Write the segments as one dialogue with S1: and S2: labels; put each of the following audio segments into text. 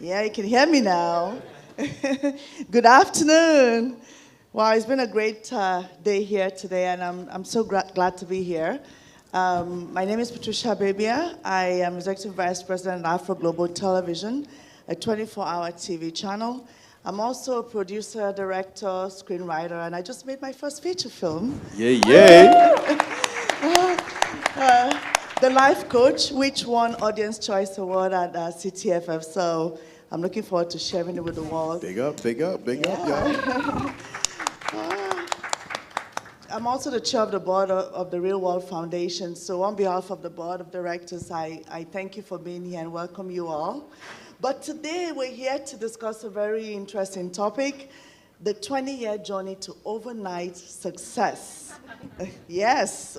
S1: Yeah, you can hear me now. Good afternoon. Wow, it's been a great day here today, and I'm so glad to be here. My name is Patricia Bebia. I am Executive Vice President at Afro Global Television, a 24-hour TV channel. I'm also a producer, director, screenwriter, and I just made my first feature film.
S2: Yay, yay!
S1: The Life Coach, which won Audience Choice Award at CTFF. So I'm looking forward to sharing it with the world.
S2: Big up, big up, big up, y'all.
S1: I'm also the chair of the board of the Reelworld Foundation. So on behalf of the board of directors, I thank you for being here and welcome you all. But today we're here to discuss a very interesting topic, the 20-year journey to overnight success. Yes,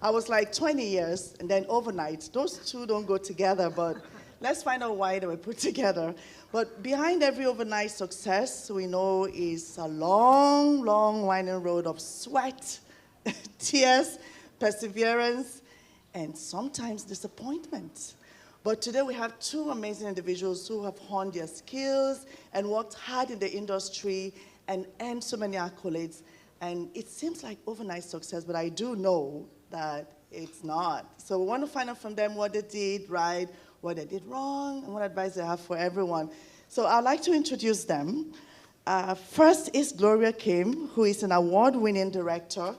S1: I was like 20 years and then overnight. Those two don't go together, but let's find out why they were put together. But behind every overnight success, we know is a long, long winding road of sweat, tears, perseverance, and sometimes disappointment. But today we have two amazing individuals who have honed their skills and worked hard in the industry and earned so many accolades. And it seems like overnight success, but I do know that it's not. So we want to find out from them what they did right, what they did wrong, and what advice they have for everyone. So I'd like to introduce them. First is Gloria Kim, who is an award-winning director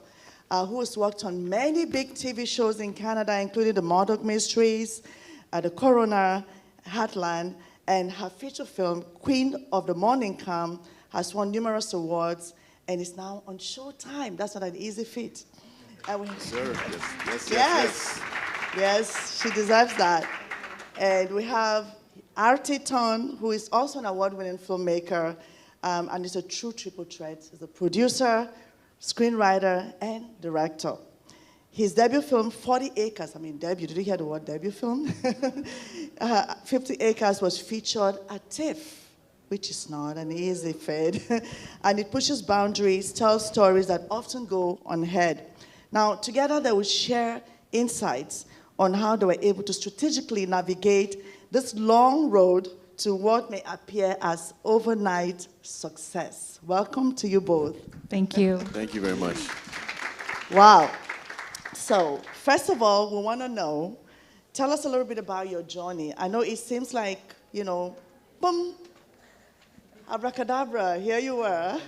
S1: who has worked on many big TV shows in Canada, including The Murdoch Mysteries, The Coroner, Heartland, and her feature film, Queen of the Morning Calm, has won numerous awards and is now on Showtime. That's not an easy feat.
S2: Yes, sir. Yes.
S1: Yes, she deserves that. And we have Thorne, who is also an award-winning filmmaker, and is a true triple threat. He's a producer, screenwriter, and director. His debut film, 40 Acres, debut, did you hear the word debut film? 50 Acres was featured at TIFF, which is not an easy feat. And it pushes boundaries, tells stories that often go unheard. Now, together they will share insights on how they were able to strategically navigate this long road to what may appear as overnight success. Welcome to you both.
S3: Thank you.
S2: Thank you very much.
S1: Wow. So, first of all, we want to know, tell us a little bit about your journey. I know it seems like, boom, abracadabra, here you were,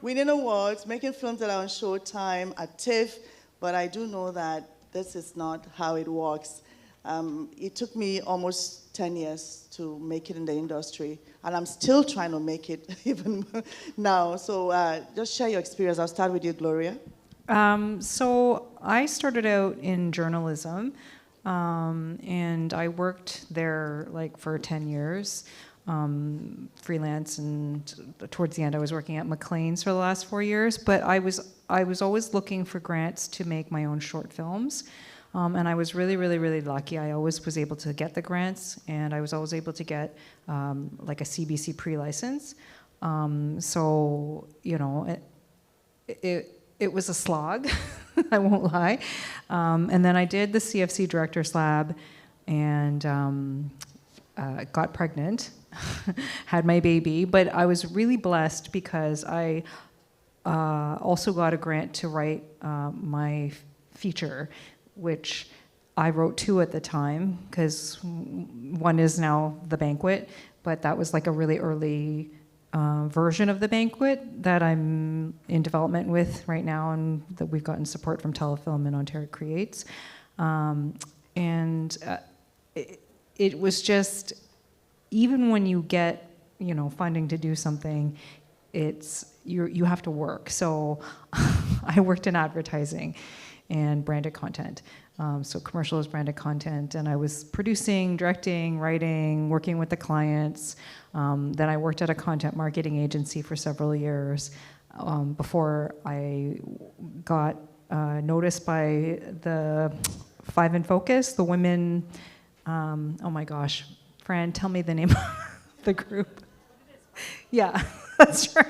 S1: winning awards, making films that are on Showtime, at TIFF, but I do know that this is not how it works. It took me almost 10 years to make it in the industry, and I'm still trying to make it even now. So just share your experience. I'll start with you, Gloria.
S3: So I started out in journalism, and I worked there for 10 years, freelance, and towards the end I was working at Maclean's for the last 4 years. But I was always looking for grants to make my own short films, and I was really, really, really lucky. I always was able to get the grants, and I was always able to get like a CBC pre-license. So it was a slog, I won't lie. And then I did the CFC Director's Lab and got pregnant, had my baby. But I was really blessed because I also got a grant to write my feature, which I wrote 2 at the time, because one is now The Banquet, but that was like a really early version of The Banquet that I'm in development with right now, and that we've gotten support from Telefilm and Ontario Creates. It was just, even when you get funding to do something, you have to work. So I worked in advertising and branded content. So commercial is branded content, and I was producing, directing, writing, working with the clients. Then I worked at a content marketing agency for several years before I got noticed by the Five in Focus, the women, oh my gosh, Fran, tell me the name of the group. Yeah, that's right.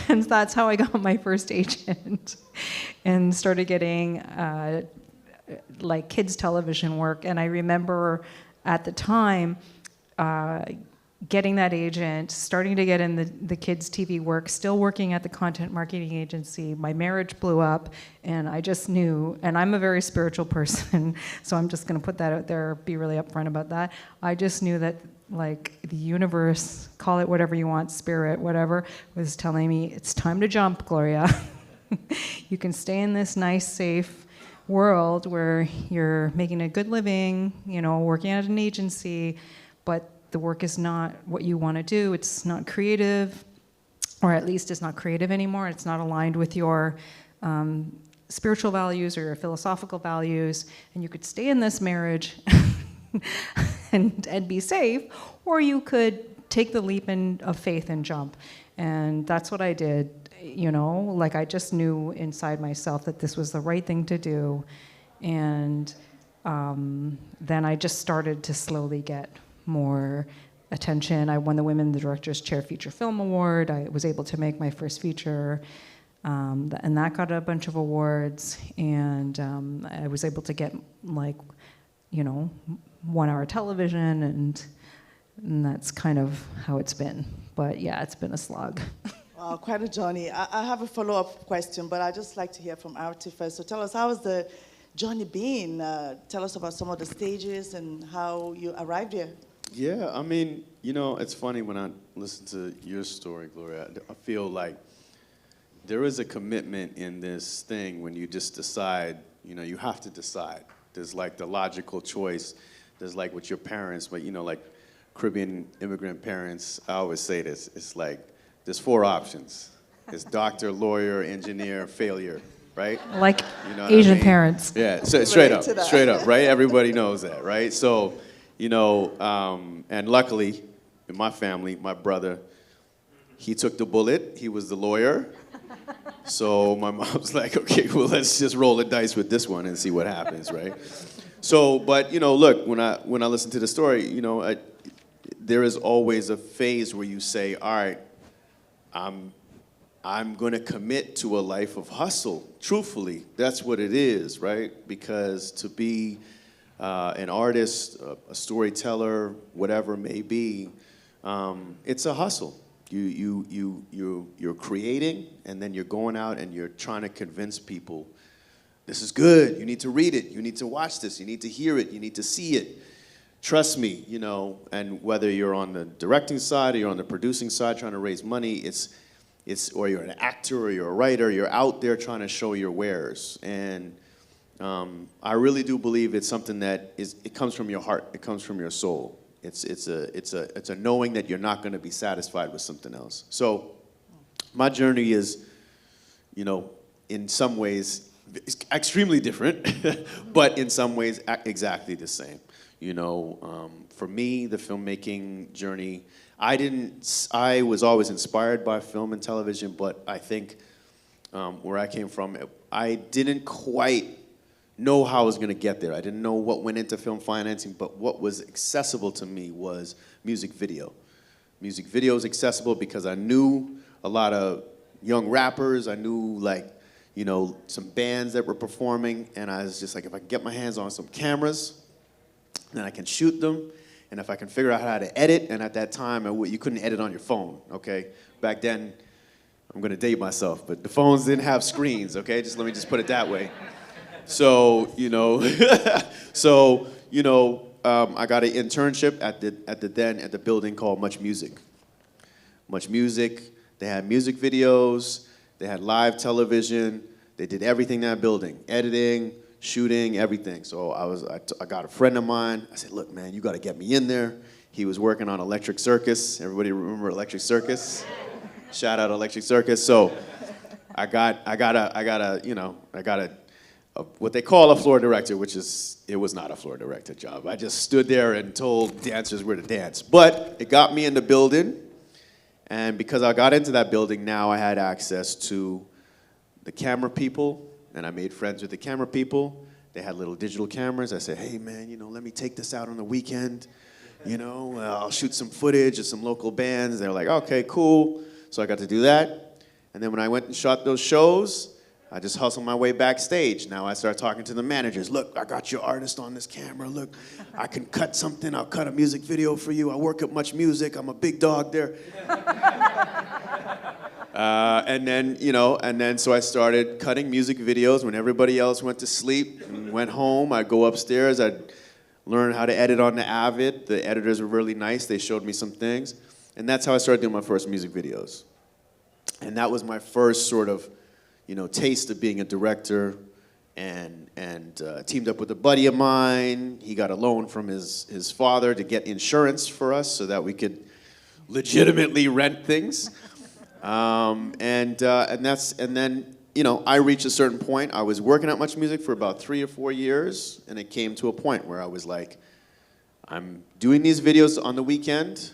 S3: And that's how I got my first agent and started getting like kids television work. And I remember at the time, getting that agent, starting to get in the kids' TV work, still working at the content marketing agency. My marriage blew up, and I just knew, and I'm a very spiritual person, so I'm just gonna put that out there, be really upfront about that. I just knew that like the universe, call it whatever you want, spirit, whatever, was telling me, it's time to jump, Gloria. You can stay in this nice, safe world where you're making a good living, working at an agency, but the work is not what you want to do. It's not creative, or at least it's not creative anymore. It's not aligned with your spiritual values or your philosophical values, and you could stay in this marriage and be safe, or you could take the leap of faith and jump. And that's what I did. Like I just knew inside myself that this was the right thing to do. And then I just started to slowly get more attention. I won the Women in the Directors Chair Feature Film Award. I was able to make my first feature, and that got a bunch of awards. And I was able to get 1 hour television, and that's kind of how it's been. But yeah, it's been a slog.
S1: Wow, quite a journey. I have a follow-up question, but I'd just like to hear from Artie first. So tell us, how has the journey been? Tell us about some of the stages and how you arrived here.
S2: Yeah, I mean, it's funny when I listen to your story, Gloria. I feel like there is a commitment in this thing when you just decide, you have to decide. There's like the logical choice. There's like with your parents, but like Caribbean immigrant parents, I always say this, it's like, there's 4 options. It's doctor, lawyer, engineer, failure, right?
S3: Like Asian parents.
S2: Yeah, so straight up, right? Everybody knows that, right? So, and luckily, in my family, my brother, he took the bullet. He was the lawyer. So my mom's like, okay, well, let's just roll the dice with this one and see what happens, right? So, but, look, when I listen to the story, there is always a phase where you say, all right, I'm going to commit to a life of hustle. Truthfully, that's what it is, right? Because to be an artist, a storyteller, whatever it may be, it's a hustle. You're creating, and then you're going out and you're trying to convince people, this is good. You need to read it. You need to watch this. You need to hear it. You need to see it. Trust me, and whether you're on the directing side or you're on the producing side trying to raise money, it's or you're an actor or you're a writer, you're out there trying to show your wares. And I really do believe it's something that it comes from your heart, it comes from your soul. It's a knowing that you're not going to be satisfied with something else. So my journey is, in some ways extremely different, but in some ways exactly the same. For me, the filmmaking journey, I was always inspired by film and television, but I think where I came from, I didn't quite know how I was going to get there. I didn't know what went into film financing, but what was accessible to me was music video. Music video is accessible because I knew a lot of young rappers. I knew some bands that were performing, and I was just like, if I can get my hands on some cameras, then I can shoot them, and if I can figure out how to edit, and at that time, you couldn't edit on your phone, okay? Back then, I'm gonna date myself, but the phones didn't have screens, okay? Let me put it that way. So, I got an internship at the building called Much Music. Much Music, they had music videos, they had live television, they did everything in that building, editing, shooting, everything. So I got a friend of mine. I said, look, man, you got to get me in there. He was working on Electric Circus. Everybody remember Electric Circus? Shout out Electric Circus. So I got what they call a floor director, it was not a floor director job. I just stood there and told dancers where to dance. But it got me in the building. And because I got into that building, now I had access to the camera people, and I made friends with the camera people. They had little digital cameras. I said, hey, man, let me take this out on the weekend. I'll shoot some footage of some local bands. They're like, okay, cool. So I got to do that. And then when I went and shot those shows, I just hustled my way backstage. Now I start talking to the managers. Look, I got your artist on this camera. Look, I can cut something. I'll cut a music video for you. I work at Much Music. I'm a big dog there. And then so I started cutting music videos when everybody else went to sleep and went home. I'd go upstairs. I'd learn how to edit on the Avid. The editors were really nice. They showed me some things. And that's how I started doing my first music videos. And that was my first sort of, taste of being a director, and teamed up with a buddy of mine. He got a loan from his father to get insurance for us so that we could legitimately rent things. And then I reached a certain point. I was working at Much Music for about 3 or 4 years, and it came to a point where I was like, I'm doing these videos on the weekend,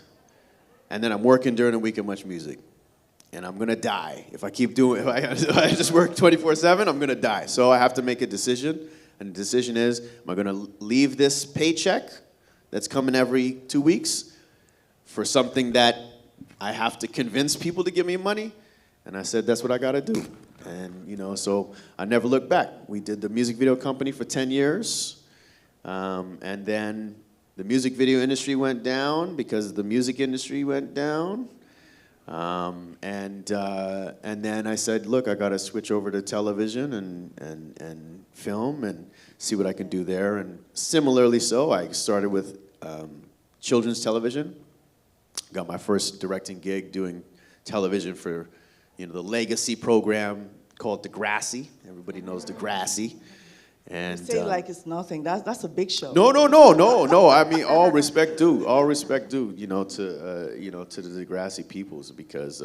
S2: and then I'm working during the week at Much Music. And I'm gonna die. If I keep doing, if I just work 24/7, I'm gonna die. So I have to make a decision. And the decision is, am I gonna leave this paycheck that's coming every 2 weeks for something that I have to convince people to give me money? And I said, that's what I gotta do. And so I never looked back. We did the music video company for 10 years. And then the music video industry went down because the music industry went down. And then I said, look, I got to switch over to television and film and see what I can do there. And similarly so, I started with children's television. Got my first directing gig doing television for, the legacy program called Degrassi. Everybody knows Degrassi. And
S1: say like it's nothing. That's a big show.
S2: No. I mean, all respect due, to the Degrassi peoples, because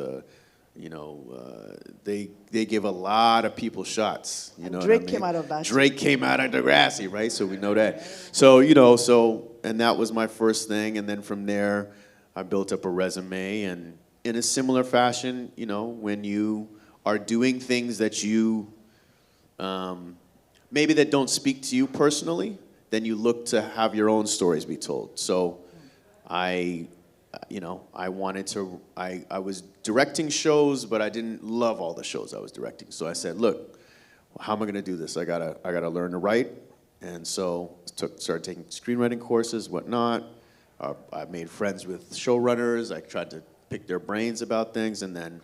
S2: they give a lot of people shots.
S1: Drake came out of that.
S2: Drake came out of Degrassi, right? So we know that. So and that was my first thing, and then from there, I built up a resume, and in a similar fashion, when you are doing things that you maybe that don't speak to you personally, then you look to have your own stories be told. So I was directing shows, but I didn't love all the shows I was directing. So I said, look, how am I gonna do this? I gotta learn to write. And so started taking screenwriting courses, whatnot. I made friends with showrunners. I tried to pick their brains about things, and then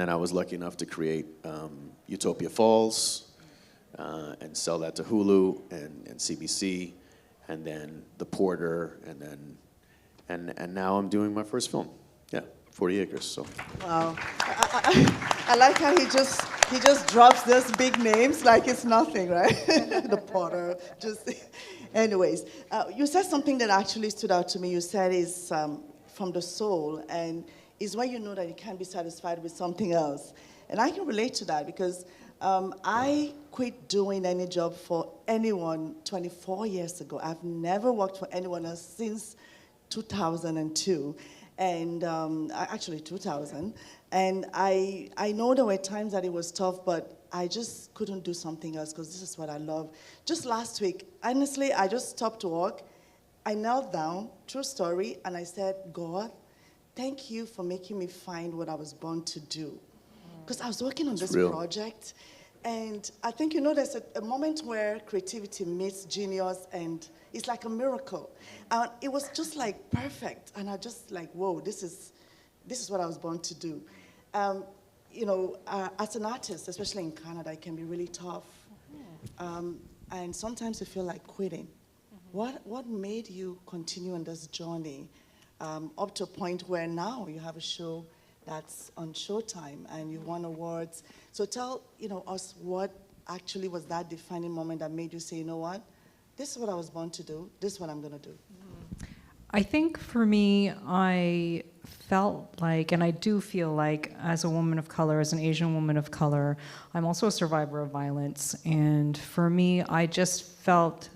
S2: I was lucky enough to create Utopia Falls, and sell that to Hulu and CBC, and then The Porter, and now I'm doing my first film. Yeah, 40 Acres. So. Wow,
S1: I like how he just drops those big names like it's nothing, right? The Porter, anyways. You said something that actually stood out to me. You said is from the soul, and is when you know that you can't be satisfied with something else. And I can relate to that because I quit doing any job for anyone 24 years ago. I've never worked for anyone else since 2002, and actually 2000. And I know there were times that it was tough, but I just couldn't do something else because this is what I love. Just last week, honestly, I just stopped work. I knelt down, true story, and I said, God, thank you for making me find what I was born to do. Because I was working on this project, and I think there's a moment where creativity meets genius, and it's like a miracle. And it was just like perfect, and I just like, whoa, this is what I was born to do. As an artist, especially in Canada, it can be really tough, and sometimes you feel like quitting. What made you continue on this journey up to a point where now you have a show that's on Showtime and you won awards? So tell us what actually was that defining moment that made you say, you know what, this is what I was born to do, this is what I'm gonna do.
S3: I think for me, I felt like, and I do feel like, as a woman of color, as an Asian woman of color, I'm also a survivor of violence. And for me, I just felt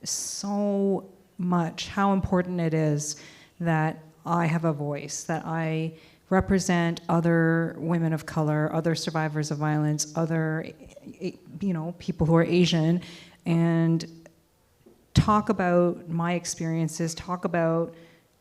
S3: so much how important it is that I have a voice, that I represent other women of color, other survivors of violence, other people who are Asian, and talk about my experiences, talk about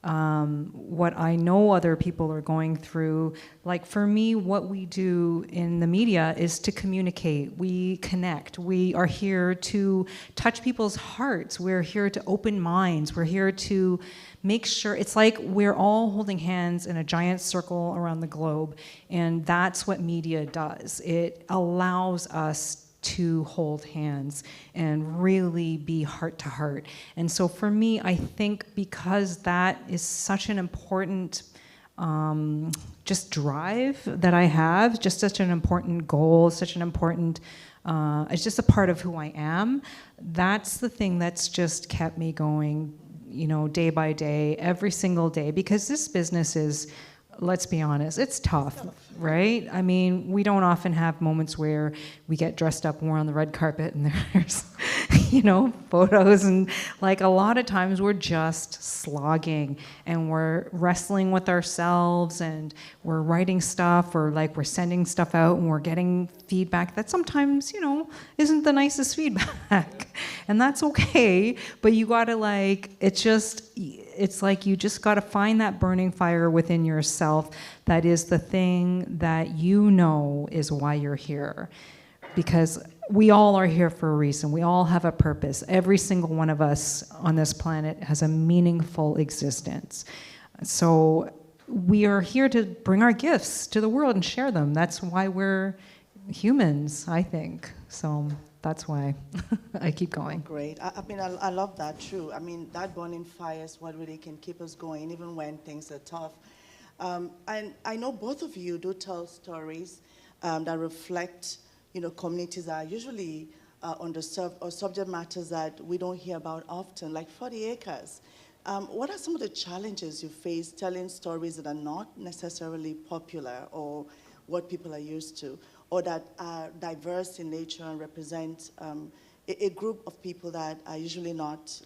S3: what I know other people are going through. Like for me, what we do in the media is to communicate. We connect. We are here to touch people's hearts. We're here to open minds. We're here to make sure, it's like we're all holding hands in a giant circle around the globe, and that's what media does. It allows us to hold hands and really be heart to heart. And so for me, I think because that is such an important just drive that I have, just such an important goal, such an important, it's just a part of who I am. That's the thing that's just kept me going, you know, day by day, every single day, because this business is, let's be honest, it's tough, right? I mean, we don't often have moments where we get dressed up and we're on the red carpet and there's, you know, photos, and like a lot of times we're just slogging and we're wrestling with ourselves and we're writing stuff, or like we're sending stuff out and we're getting feedback that sometimes, you know, isn't the nicest feedback. And that's okay, but you gotta like, it's like you just got to find that burning fire within yourself that is the thing that you know is why you're here. Because we all are here for a reason. We all have a purpose. Every single one of us on this planet has a meaningful existence. So we are here to bring our gifts to the world and share them. That's why we're humans, I think. So that's why I keep going.
S1: Great. I mean, I love that, true. I mean, that burning fire is what really can keep us going, even when things are tough. And I know both of you do tell stories that reflect, you know, communities that are usually underserved, or subject matters that we don't hear about often, like 40 Acres. What are some of the challenges you face telling stories that are not necessarily popular or what people are used to, or that are diverse in nature and represent a group of people that are usually not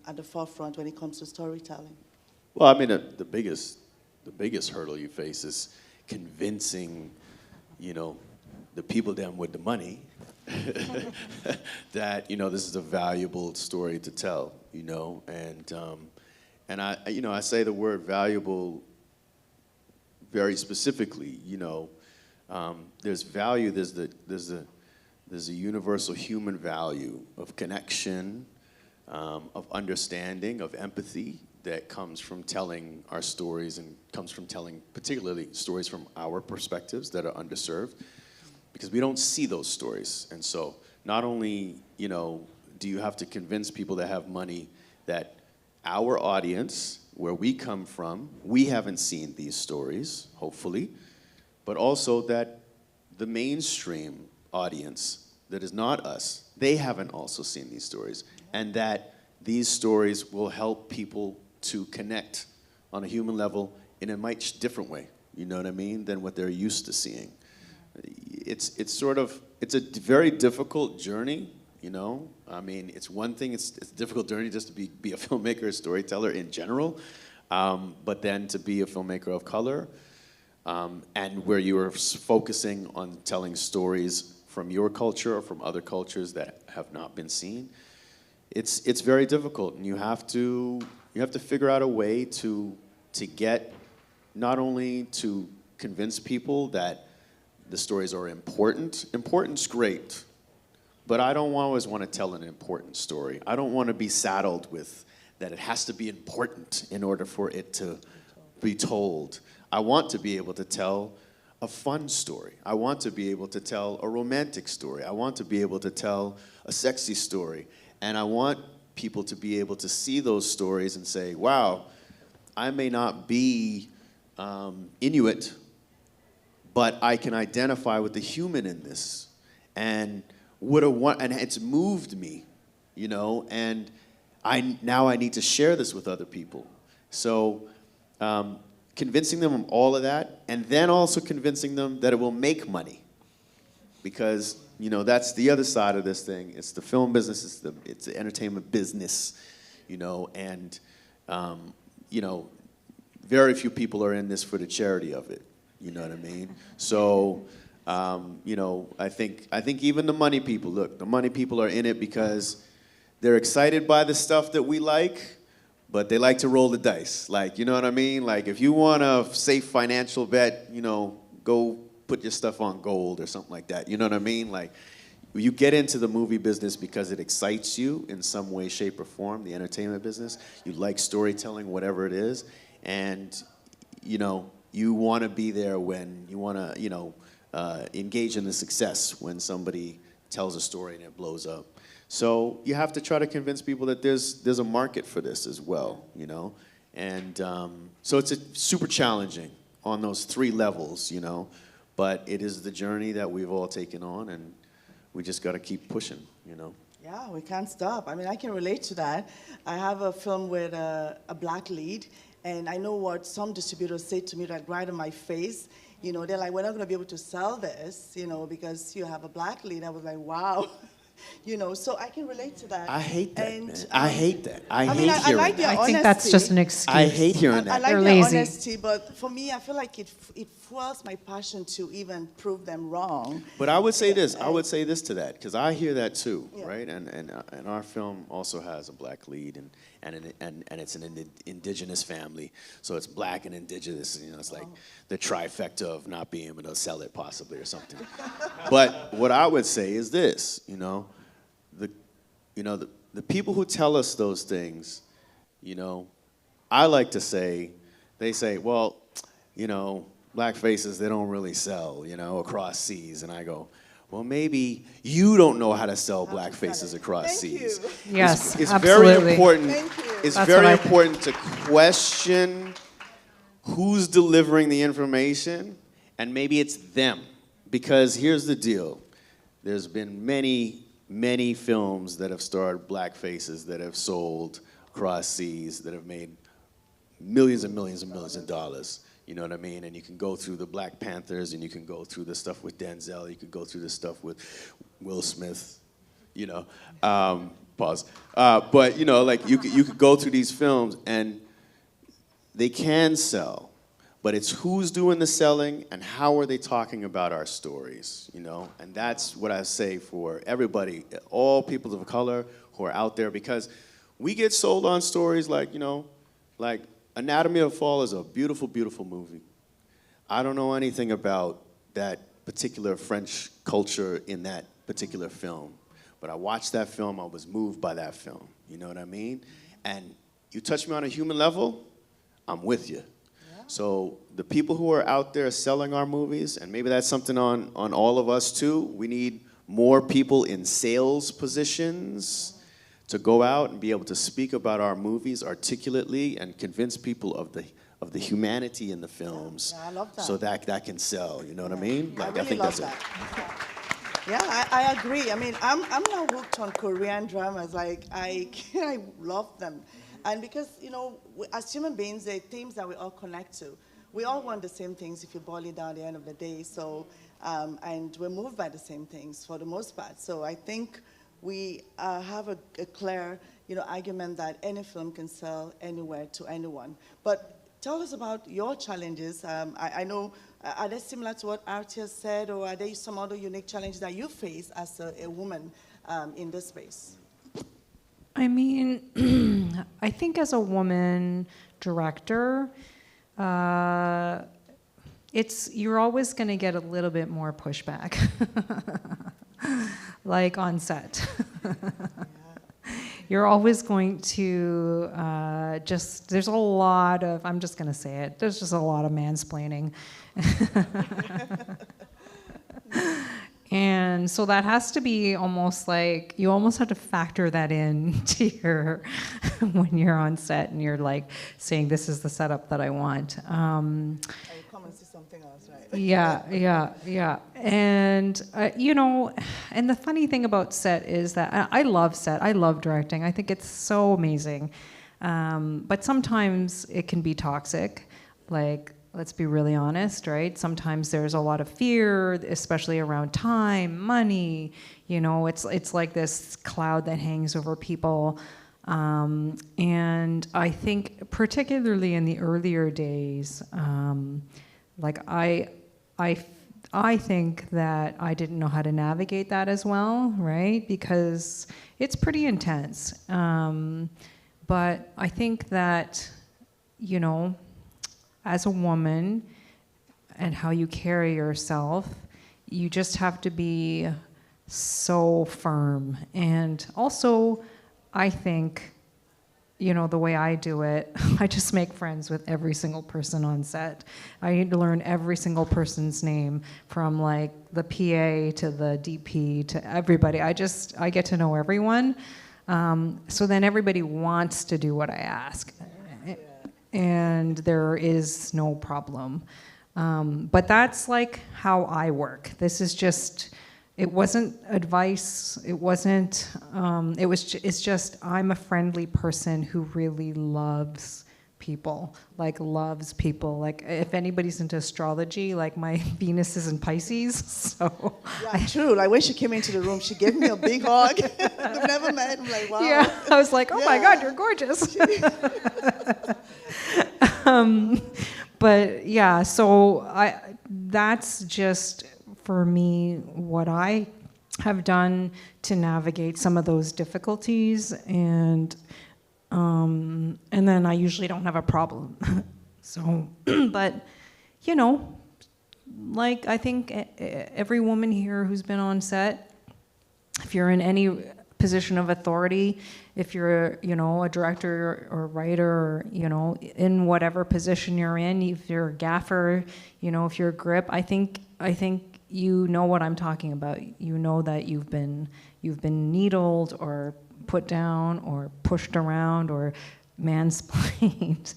S1: at the forefront when it comes to storytelling?
S2: Well, I mean, the biggest hurdle you face is convincing, you know, the people down with the money that, you know, this is a valuable story to tell, you know, and I, you know, I say the word valuable very specifically, you know. There's value, there's a universal human value of connection, of understanding, of empathy that comes from telling our stories, and comes from telling particularly stories from our perspectives that are underserved, because we don't see those stories. And so not only, you know, do you have to convince people that have money that our audience, where we come from, we haven't seen these stories, hopefully, but also that the mainstream audience that is not us, they haven't also seen these stories, and that these stories will help people to connect on a human level in a much different way, you know what I mean, than what they're used to seeing. It's a very difficult journey, you know. I mean, it's one thing, it's a difficult journey just to be a filmmaker, a storyteller in general, but then to be a filmmaker of color, and where you are focusing on telling stories from your culture or from other cultures that have not been seen, it's very difficult, and you have to figure out a way to get, not only to convince people that the stories are important. Important's great, but I don't always want to tell an important story. I don't want to be saddled with that it has to be important in order for it to be told. I want to be able to tell a fun story. I want to be able to tell a romantic story. I want to be able to tell a sexy story. And I want people to be able to see those stories and say, wow, I may not be Inuit, but I can identify with the human in this. And and it's moved me, you know, and now I need to share this with other people. So convincing them of all of that, and then also convincing them that it will make money. Because, you know, that's the other side of this thing. It's the film business, it's the entertainment business, you know, and, you know, very few people are in this for the charity of it, you know what I mean? So, you know, I think even the money people, look, the money people are in it because they're excited by the stuff that we like, but they like to roll the dice. Like, you know what I mean? Like, if you want a safe financial bet, you know, go put your stuff on gold or something like that. You know what I mean? Like, you get into the movie business because it excites you in some way, shape, or form, the entertainment business. You like storytelling, whatever it is. And, you know, you want to be there when you want to, you know, engage in the success when somebody tells a story and it blows up. So you have to try to convince people that there's a market for this as well, you know? And so it's super challenging on those 3 levels, you know? But it is the journey that we've all taken on, and we just got to keep pushing, you know?
S1: Yeah, we can't stop. I mean, I can relate to that. I have a film with a black lead, and I know what some distributors say to me, like right in my face. You know, they're like, we're not going to be able to sell this, you know, because you have a black lead. I was like, wow. You know, so I can relate to that.
S2: I hate that,
S1: and,
S2: man. I hate that. I hate
S1: mean, I
S2: hearing
S1: like
S2: that.
S1: their
S3: I
S1: honesty.
S3: think that's just an excuse.
S2: I hate hearing that.
S1: I like
S3: They're
S1: their
S3: lazy.
S1: honesty, but for me, I feel like it fuels my passion to even prove them wrong.
S2: But I would say this. I would say this to that, because I hear that too,
S1: Yeah.
S2: right? And our film also has a black lead, and it's an indigenous family, so it's black and indigenous. You know, it's like the trifecta of not being able to sell it possibly or something. But what I would say is this, you know, the people who tell us those things, you know, I like to say, they say, well, you know, black faces, they don't really sell, you know, across seas. And I go, well, maybe you don't know how to sell black faces across
S1: Thank
S2: seas.
S1: you.
S3: Yes,
S2: It's
S3: absolutely.
S2: very important.
S1: Thank you.
S2: It's
S3: That's
S2: very
S3: what I think.
S2: important to question who's delivering the information, and maybe it's them. Because here's the deal. There's been many films that have starred black faces that have sold across seas, that have made millions and millions and millions of dollars. You know what I mean? And you can go through the Black Panthers, and you can go through the stuff with Denzel, you could go through the stuff with Will Smith, you know. Pause. But, you know, like, you could go through these films, and they can sell. But it's who's doing the selling and how are they talking about our stories, you know? And that's what I say for everybody, all people of color who are out there, because we get sold on stories like, you know, like Anatomy of a Fall is a beautiful, beautiful movie. I don't know anything about that particular French culture in that particular film, but I watched that film, I was moved by that film, you know what I mean? And you touch me on a human level, I'm with you. So the people who are out there selling our movies, and maybe that's something on all of us too, we need more people in sales positions to go out and be able to speak about our movies articulately and convince people of the humanity in the films.
S1: Yeah, I love that.
S2: So that can sell, you know what I mean?
S1: I
S2: Like,
S1: really
S2: think
S1: love
S2: that's
S1: that. Yeah, I agree. I mean, I'm now hooked on Korean dramas. Like, I love them. And because, you know, as human beings, there are themes that we all connect to. We all want the same things if you boil it down at the end of the day. So, and we're moved by the same things for the most part. So I think we have a clear, you know, argument that any film can sell anywhere to anyone. But tell us about your challenges. I know, are they similar to what Artie has said, or are there some other unique challenges that you face as a woman in this space?
S3: I mean, I think as a woman director, you're always going to get a little bit more pushback, like on set. You're always going to there's a lot of, I'm just going to say it, there's just a lot of mansplaining. And so that has to be almost like, you almost have to factor that in to your, when you're on set and you're like saying, this is the setup that I want.
S1: You come and see something else, right?
S3: Yeah. And, you know, and the funny thing about set is that I love set, I love directing. I think it's so amazing. But sometimes it can be toxic. Like, let's be really honest, right? Sometimes there's a lot of fear, especially around time, money. You know, it's like this cloud that hangs over people. And I think particularly in the earlier days, like I think that I didn't know how to navigate that as well, right? Because it's pretty intense. But I think that, you know, as a woman and how you carry yourself, you just have to be so firm. And also, I think, you know, the way I do it, I just make friends with every single person on set. I need to learn every single person's name, from like the PA to the DP to everybody. I get to know everyone. So then everybody wants to do what I ask. And there is no problem. But that's like how I work. This is just, it wasn't advice. It wasn't, it's just, I'm a friendly person who really loves people. Like if anybody's into astrology, like my Venus is in Pisces, so.
S1: Yeah, true. Like when she came into the room, she gave me a big hug. We've never met. I'm like, wow.
S3: Yeah, I was like, oh my God, you're gorgeous. But yeah, so that's just, for me, what I have done to navigate some of those difficulties, and then I usually don't have a problem. So, but, you know, like I think every woman here who's been on set, if you're in any position of authority, if you're, you know, a director or writer, or, you know, in whatever position you're in, if you're a gaffer, you know, if you're a grip, I think you know what I'm talking about. You know that you've been needled or put down or pushed around or mansplained,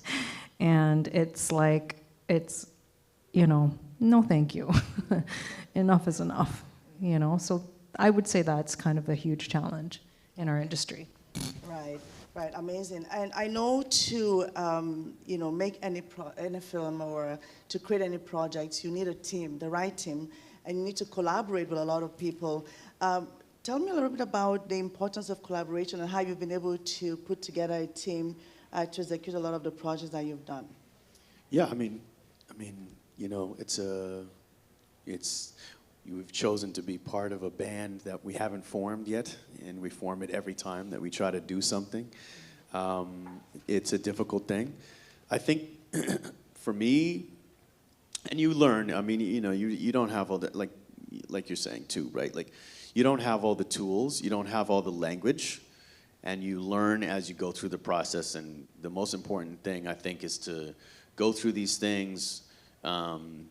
S3: and it's like, it's, you know, no thank you. Enough is enough, you know. So I would say that's kind of a huge challenge in our industry.
S1: Right, amazing. And I know to, you know, make any film or to create any project, you need a team, the right team, and you need to collaborate with a lot of people. Tell me a little bit about the importance of collaboration and how you've been able to put together a team to execute a lot of the projects that you've done.
S2: Yeah, I mean, you know, we've chosen to be part of a band that we haven't formed yet, and we form it every time that we try to do something. It's a difficult thing. I think for me, and you learn, I mean, you know, you don't have all the, like you're saying too, right? Like, you don't have all the tools, you don't have all the language, and you learn as you go through the process. And the most important thing, I think, is to go through these things and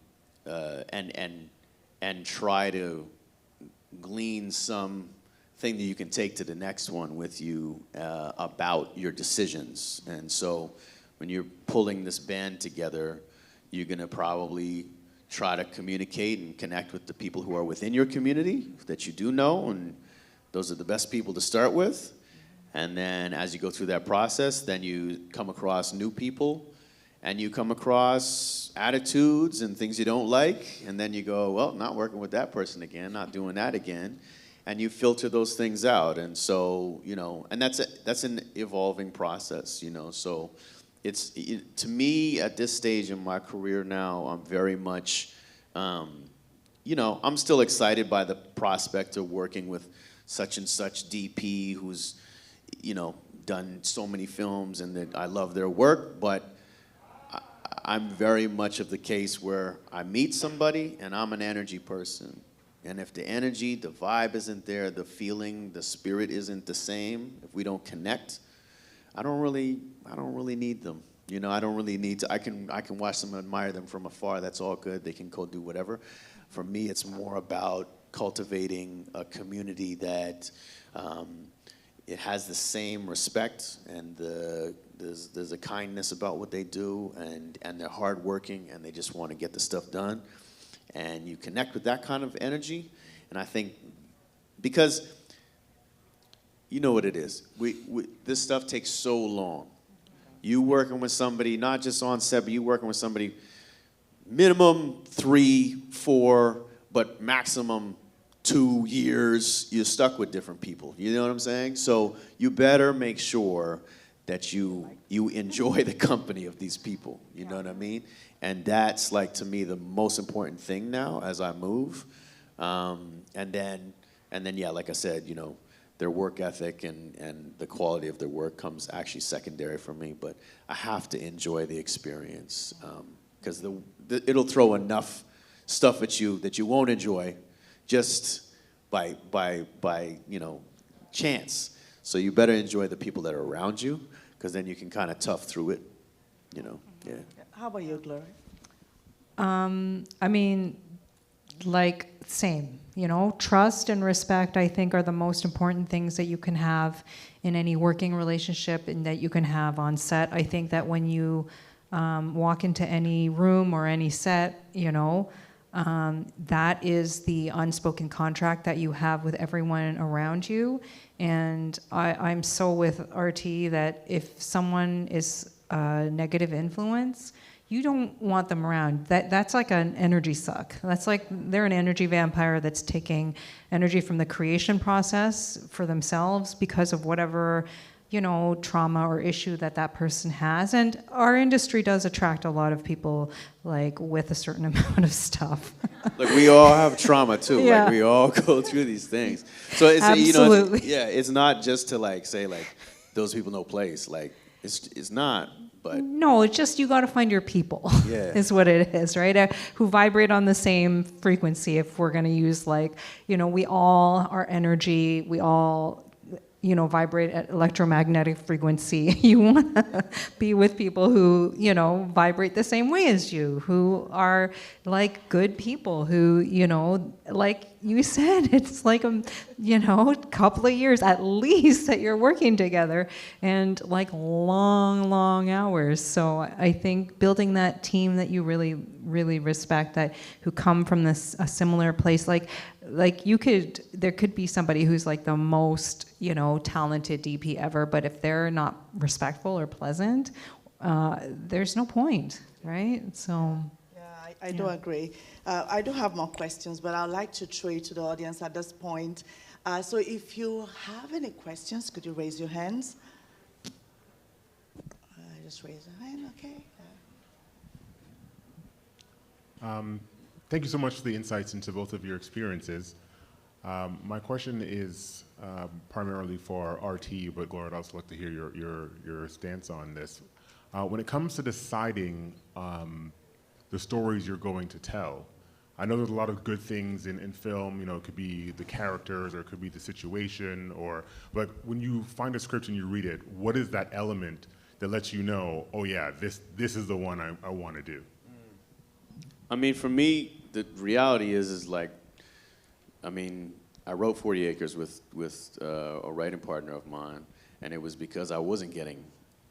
S2: try to glean something that you can take to the next one with you about your decisions. And so when you're pulling this band together, you're going to probably try to communicate and connect with the people who are within your community that you do know, and those are the best people to start with. And then as you go through that process, then you come across new people, and you come across attitudes and things you don't like, and then you go, well, not working with that person again, not doing that again, and you filter those things out. And so, you know, and that's an evolving process, you know. So to me, at this stage in my career now, I'm very much, you know, I'm still excited by the prospect of working with such and such DP who's, you know, done so many films, and that I love their work, but I'm very much of the case where I meet somebody and I'm an energy person. And if the energy, the vibe isn't there, the feeling, the spirit isn't the same, if we don't connect, I don't really need them. You know, I don't really need to, I can watch them and admire them from afar, that's all good, they can go do whatever. For me, it's more about cultivating a community that it has the same respect, and there's a kindness about what they do, and they're hardworking, and they just want to get the stuff done. And you connect with that kind of energy, and I think, because you know what it is, this stuff takes so long. You working with somebody, not just on set, but you working with somebody minimum 3, 4, but maximum 2 years, you're stuck with different people. You know what I'm saying? So you better make sure that you enjoy the company of these people. You know what I mean? And that's, like, to me, the most important thing now as I move. And then, yeah, like I said, you know, their work ethic and the quality of their work comes actually secondary for me, but I have to enjoy the experience, because it'll throw enough stuff at you that you won't enjoy just by chance. So you better enjoy the people that are around you, because then you can kind of tough through it, yeah.
S1: How about you, Gloria?
S3: I mean, like, same, trust and respect, I think, are the most important things that you can have in any working relationship and that you can have on set. I think that when you walk into any room or any set, that is the unspoken contract that you have with everyone around you. And I'm so with RT that if someone is a negative influence, you don't want them around. That's like an energy suck. That's like they're an energy vampire that's taking energy from the creation process for themselves because of whatever, trauma or issue that person has. And our industry does attract a lot of people like with a certain amount of stuff.
S2: Like, we all have trauma too.
S3: Yeah.
S2: Like, we all go through these things. So it's
S3: Absolutely.
S2: it's not just to like say like those people no place. Like, it's not. But
S3: no, it's just you got to find your people.
S2: Yeah.
S3: Is what it is, right? Who vibrate on the same frequency. If we're going to use we all are energy. We all vibrate at electromagnetic frequency. You want to be with people who, vibrate the same way as you, who are like good people, who, like you said, it's like a couple of years at least that you're working together and like long hours. So I think building that team that you really, really respect, that who come from a similar place, there could be somebody who's like the most, talented DP ever, but if they're not respectful or pleasant, there's no point, right? So.
S1: Yeah, I do agree. I do have more questions, but I'd like to throw it to the audience at this point. So if you have any questions, could you raise your hands? Just raise your hand, okay.
S4: Thank you so much for the insights into both of your experiences. My question is primarily for RT, but Gloria, I'd also like to hear your stance on this. When it comes to deciding the stories you're going to tell, I know there's a lot of good things in film. It could be the characters, or it could be the situation, but when you find a script and you read it, what is that element that lets you know, oh yeah, this is the one I want to do?
S2: I mean, for me, the reality is like, I wrote 40 Acres with a writing partner of mine, and it was because I wasn't getting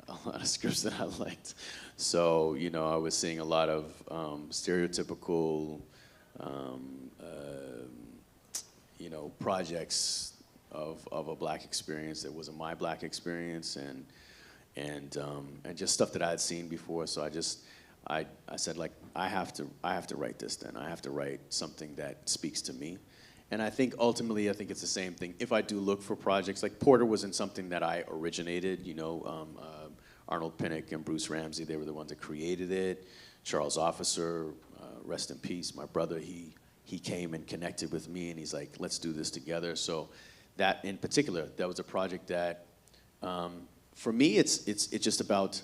S2: a lot of scripts that I liked. So, I was seeing a lot of stereotypical, projects of a black experience that wasn't my black experience, and just stuff that I had seen before. So I said, like, I have to write this then. I have to write something that speaks to me. And I think ultimately, it's the same thing. If I do look for projects, like Porter wasn't something that I originated, Arnold Pinnock and Bruce Ramsey, they were the ones that created it. Charles Officer, rest in peace, my brother, he came and connected with me, and he's like, let's do this together. So that in particular, that was a project that, for me, it's just about,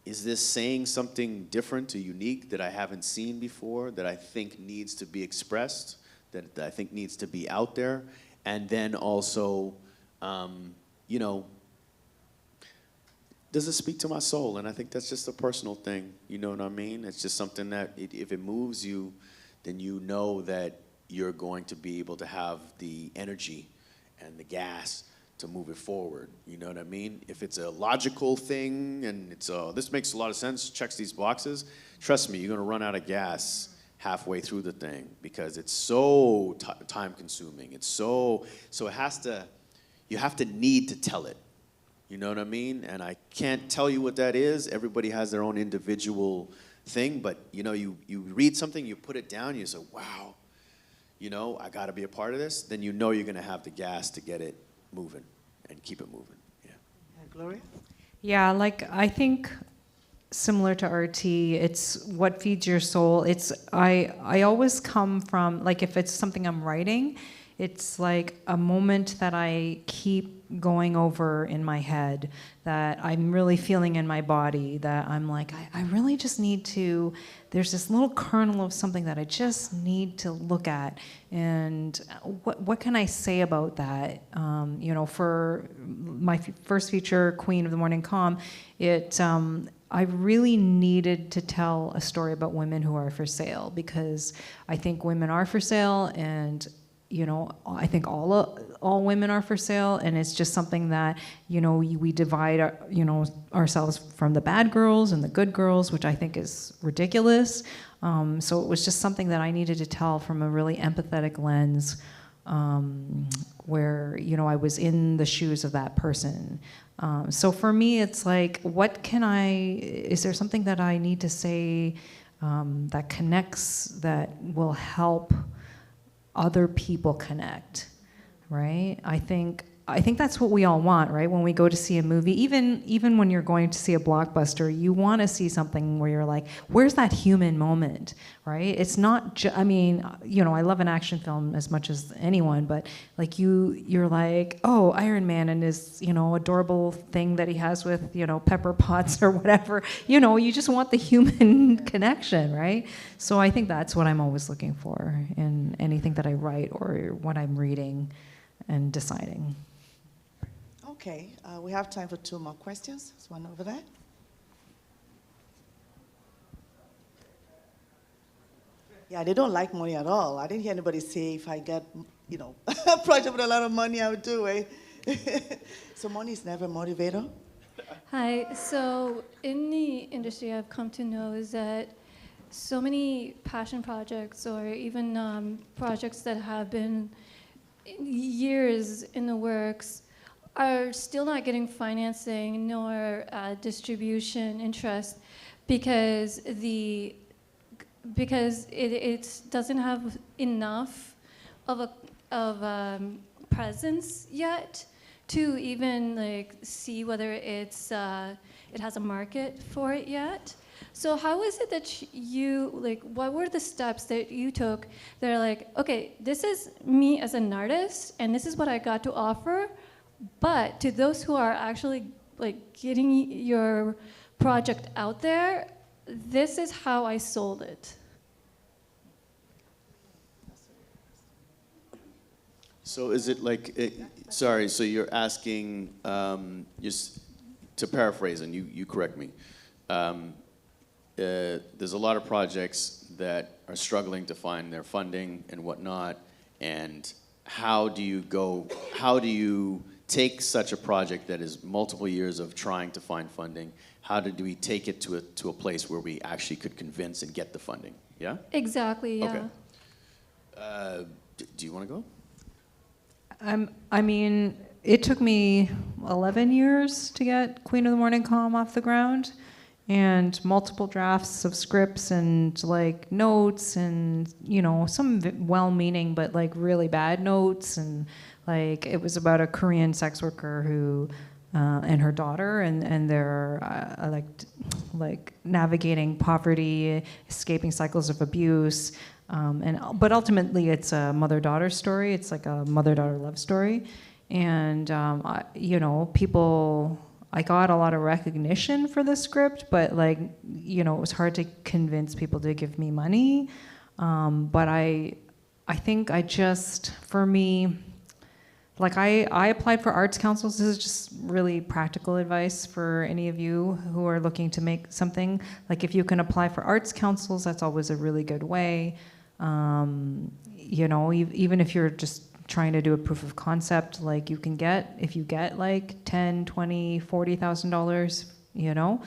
S2: is this saying something different or unique that I haven't seen before, that I think needs to be expressed, that I think needs to be out there? And then also, does it speak to my soul? And I think that's just a personal thing, you know what I mean? It's just something that if it moves you, then you know that you're going to be able to have the energy and the gas to move it forward, you know what I mean? If it's a logical thing and it's this makes a lot of sense, checks these boxes, trust me, you're gonna run out of gas halfway through the thing because it's so time consuming. It's so it has to, you have to need to tell it, you know what I mean? And I can't tell you what that is. Everybody has their own individual thing, but you read something, you put it down, you say, wow, I gotta be a part of this, then you're gonna have the gas to get it moving and keep it moving. Yeah.
S1: Gloria?
S3: Yeah, I think similar to RT, it's what feeds your soul. I always come from, if it's something I'm writing, it's like a moment that I keep going over in my head, that I'm really feeling in my body, that I'm like, I really just need to, there's this little kernel of something that I just need to look at, and what can I say about that? You know, for my first feature, Queen of the Morning Calm, I really needed to tell a story about women who are for sale, because I think women are for sale, and you know, I think all women are for sale, and it's just something that, you know, we divide ourselves from the bad girls and the good girls, which I think is ridiculous. So it was just something that I needed to tell from a really empathetic lens, where, you know, I was in the shoes of that person. So for me, it's like, is there something that I need to say that connects, that will help other people connect, right? I think that's what we all want, right? When we go to see a movie, even when you're going to see a blockbuster, you want to see something where you're like, where's that human moment, right? It's not I mean, you know, I love an action film as much as anyone, but like you're like, oh, Iron Man and his, you know, adorable thing that he has with, you know, Pepper Potts or whatever. You know, you just want the human connection, right? So I think that's what I'm always looking for in anything that I write or what I'm reading and deciding.
S1: Okay, we have time for 2 more questions. There's one over there. Yeah, they don't like money at all. I didn't hear anybody say if I get, you know, a project with a lot of money, I would do it. So money is never a motivator?
S5: Hi, so in the industry I've come to know is that so many passion projects, or even projects that have been years in the works, are still not getting financing nor distribution interest, because it doesn't have enough of a presence yet to even like see whether it has a market for it yet. So how is it that you, like, what were the steps that you took that are like, okay, this is me as an artist and this is what I got to offer, but to those who are actually like getting your project out there, this is how I sold it?
S2: So is it like, sorry, so you're asking, just to paraphrase, and you correct me, there's a lot of projects that are struggling to find their funding and whatnot, and how do you take such a project that is multiple years of trying to find funding, how do we take it to a place where we actually could convince and get the funding, yeah?
S5: Exactly, yeah.
S2: Okay. Do you want to go?
S3: I mean, it took me 11 years to get Queen of the Morning Calm off the ground, and multiple drafts of scripts and like notes, and you know, some well-meaning but like really bad notes, and like it was about a Korean sex worker who and her daughter, and they're like navigating poverty, escaping cycles of abuse. But ultimately, it's a mother-daughter story. It's like a mother-daughter love story, and you know, I got a lot of recognition for the script, but like, you know, it was hard to convince people to give me money. But I think for me, like I applied for arts councils. This is just really practical advice for any of you who are looking to make something. Like if you can apply for arts councils, that's always a really good way. You know, even if you're just trying to do a proof of concept, like if you get like $10,000, $20,000, $40,000, you know,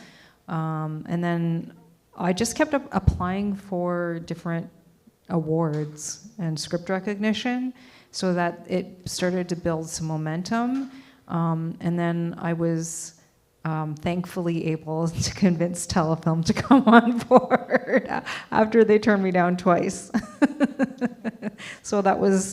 S3: and then I just kept applying for different awards and script recognition, so that it started to build some momentum, and then I was thankfully able to convince Telefilm to come on board after they turned me down twice. So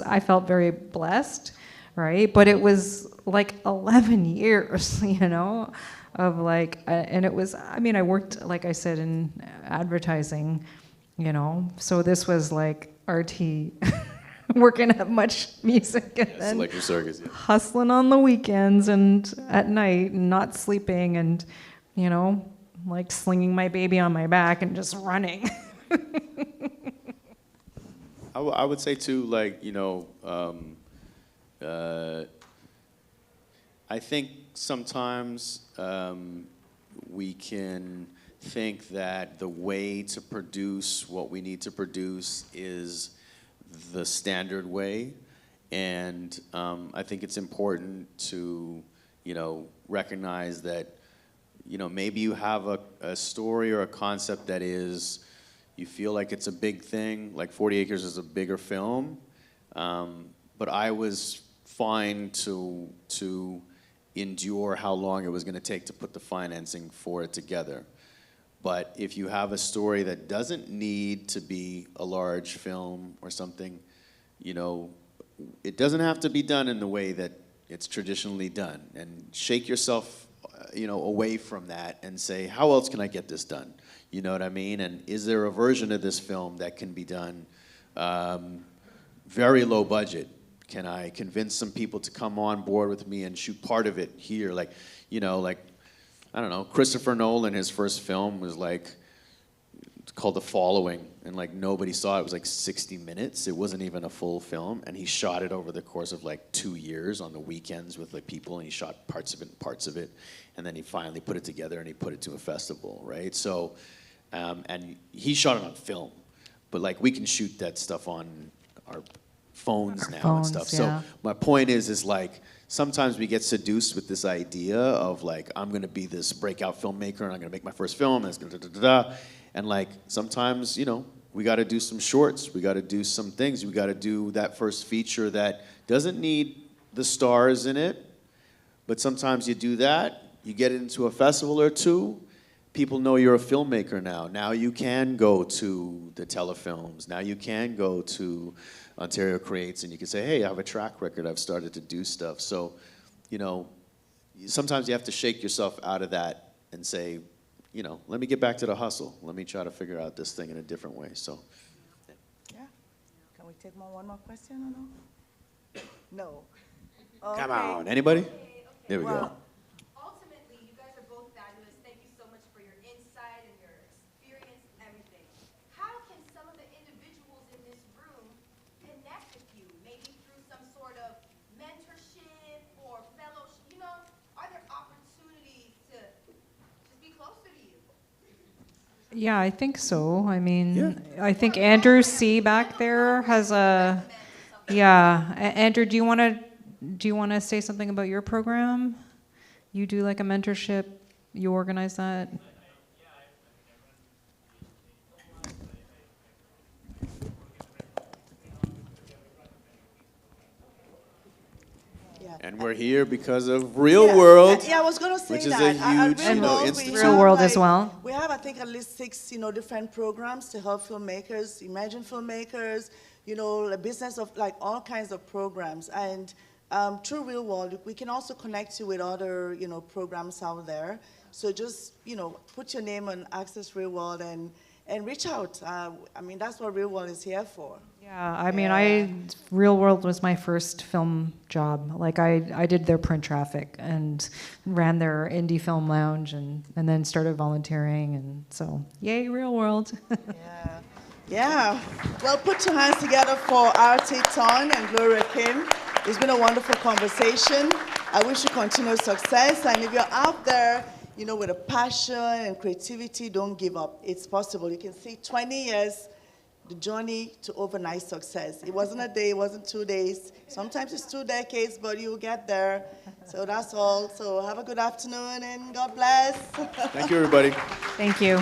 S3: I felt very blessed, right? But it was like 11 years, you know, of like, and it was, I mean, I worked, like I said, in advertising, you know, so this was like RT working at Much Music and
S2: Yes,
S3: then
S2: Electric Circus. Yeah.
S3: hustling on the weekends and at night and not sleeping and, like slinging my baby on my back and just running.
S2: I would say too, like, I think sometimes we can think that the way to produce what we need to produce is the standard way. And I think it's important to, recognize that, maybe you have a story or a concept that is, you feel like it's a big thing, like 40 Acres is a bigger film. But I was fine to endure how long it was going to take to put the financing for it together. But if you have a story that doesn't need to be a large film or something, it doesn't have to be done in the way that it's traditionally done. And shake yourself, away from that and say, how else can I get this done? You know what I mean? And is there a version of this film that can be done very low budget? Can I convince some people to come on board with me and shoot part of it here? Like, I don't know, Christopher Nolan, his first film was called The Following, and nobody saw it. It was 60 minutes. It wasn't even a full film, and he shot it over the course of 2 years on the weekends with people, and he shot parts of it, and then he finally put it together and he put it to a festival, right? So, and he shot it on film, but we can shoot that stuff on our phones now and stuff.
S3: Yeah.
S2: So my point is sometimes we get seduced with this idea of I'm gonna be this breakout filmmaker and I'm gonna make my first film and it's gonna da-da-da-da. And sometimes, we gotta do some shorts, we gotta do some things, we gotta do that first feature that doesn't need the stars in it, but sometimes you do that, you get into a festival or two, people know you're a filmmaker now. Now you can go to the telefilms, now you can go to Ontario Creates, and you can say, hey, I have a track record, I've started to do stuff. So, sometimes you have to shake yourself out of that and say, let me get back to the hustle. Let me try to figure out this thing in a different way, so.
S1: Yeah. Can we take one more question or no? No.
S2: Come
S1: Okay.
S2: on, anybody? There we go.
S1: Well,
S6: Ultimately, you guys are both fabulous. Thank you so much for your insight and your experience and everything. How can some of the individuals in this room connect with you? Maybe through some sort of mentorship or fellowship? Are there opportunities to just be closer to you?
S3: Yeah, I think so. I mean,
S2: Yeah.
S3: I think Andrew C. back there has a. Yeah, Andrew, do you want to say something about your program? You do a mentorship. You organize that.
S1: yeah.
S2: And we're here because of Reelworld.
S1: Yeah, I was going to say
S2: which is
S1: that.
S2: a huge,
S1: At Reelworld, we
S2: institute.
S1: have,
S3: Reelworld as well.
S1: We have, I think, at least 6, different programs to help filmmakers, imagine filmmakers, the business of all kinds of programs. And through Reelworld, we can also connect you with other, programs out there. So just, put your name on Access Reelworld and reach out. That's what Reelworld is here for.
S3: Yeah, I mean, Reelworld was my first film job. I did their print traffic and ran their indie film lounge and then started volunteering. And so, yay, Reelworld.
S1: Yeah. Yeah. Well, put your hands together for RT Thorne and Gloria Kim. It's been a wonderful conversation. I wish you continued success. And if you're out there, with a passion and creativity, don't give up. It's possible. You can see 20 years, the journey to overnight success. It wasn't a day, it wasn't 2 days. Sometimes it's 2 decades, but you'll get there. So that's all. So have a good afternoon and God bless.
S2: Thank you, everybody.
S3: Thank you.